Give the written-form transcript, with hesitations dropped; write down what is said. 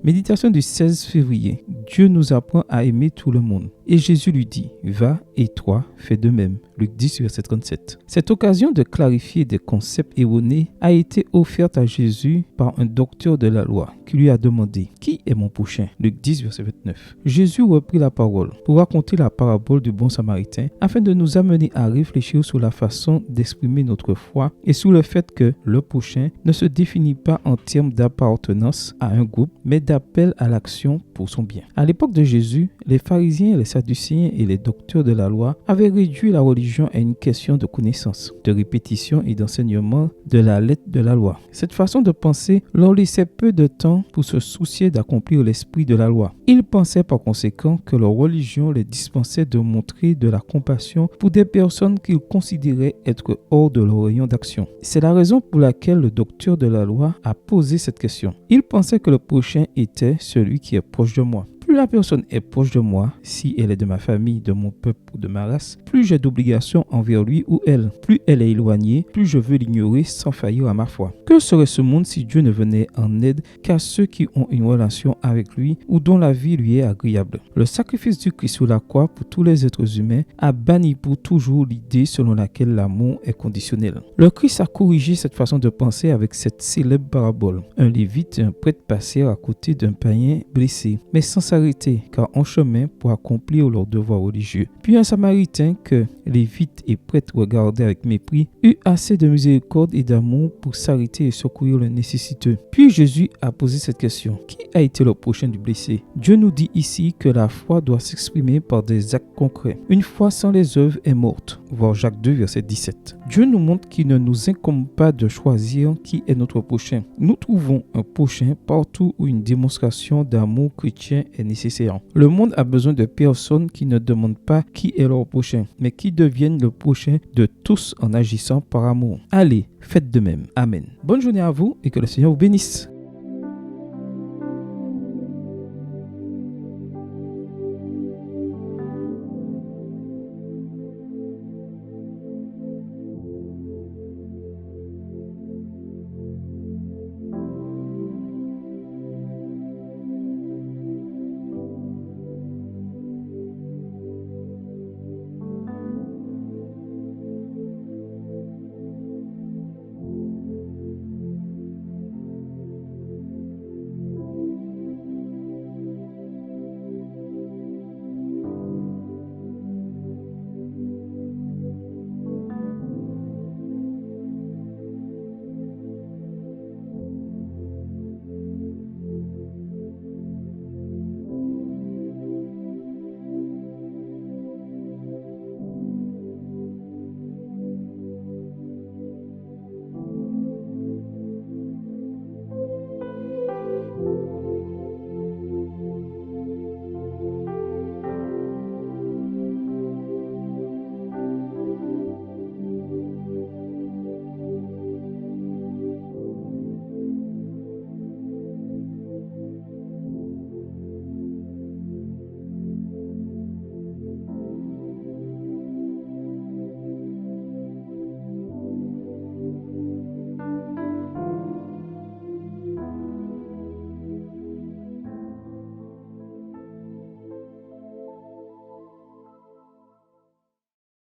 Méditation du 16 février. Dieu nous apprend à aimer tout le monde. Et Jésus lui dit, va et toi, fais de même. Luc 10, verset 37. Cette occasion de clarifier des concepts erronés a été offerte à Jésus par un docteur de la loi qui lui a demandé, qui est mon prochain? Luc 10, verset 29. Jésus reprit la parole pour raconter la parabole du bon samaritain afin de nous amener à réfléchir sur la façon d'exprimer notre foi et sur le fait que le prochain ne se définit pas en termes d'appartenance à un groupe, mais d'appel à l'action pour son bien. À l'époque de Jésus, les pharisiens, les sadducéens et les docteurs de la loi avaient réduit la religion à une question de connaissance, de répétition et d'enseignement de la lettre de la loi. Cette façon de penser leur laissait peu de temps pour se soucier d'accomplir l'esprit de la loi. Ils pensaient par conséquent que leur religion les dispensait de montrer de la compassion pour des personnes qu'ils considéraient être hors de leur rayon d'action. C'est la raison pour laquelle le docteur de la loi a posé cette question. Il pensait que le prochain était celui qui est proche de moi. Plus la personne est proche de moi, si elle est de ma famille, de mon peuple ou de ma race, plus j'ai d'obligations envers lui ou elle. Plus elle est éloignée, plus je veux l'ignorer sans faillir à ma foi. Que serait ce monde si Dieu ne venait en aide qu'à ceux qui ont une relation avec lui ou dont la vie lui est agréable? Le sacrifice du Christ sur la croix pour tous les êtres humains a banni pour toujours l'idée selon laquelle l'amour est conditionnel. Le Christ a corrigé cette façon de penser avec cette célèbre parabole. Un lévite et un prêtre passèrent à côté d'un païen blessé, mais sans s'arrêter car en chemin pour accomplir leurs devoirs religieux. Puis un samaritain que lévite et prêtre regardaient avec mépris eut assez de miséricorde et d'amour pour s'arrêter et secourir le nécessiteux. Puis Jésus a posé cette question: qui a été le prochain du blessé? Dieu nous dit ici que la foi doit s'exprimer par des actes concrets. Une foi sans les œuvres est morte. Voir Jacques 2, verset 17. Dieu nous montre qu'il ne nous incombe pas de choisir qui est notre prochain. Nous trouvons un prochain partout où une démonstration d'amour chrétien est nécessaire. Le monde a besoin de personnes qui ne demandent pas qui est leur prochain, mais qui deviennent le prochain de tous en agissant par amour. Allez, faites de même. Amen. Bonne journée à vous et que le Seigneur vous bénisse.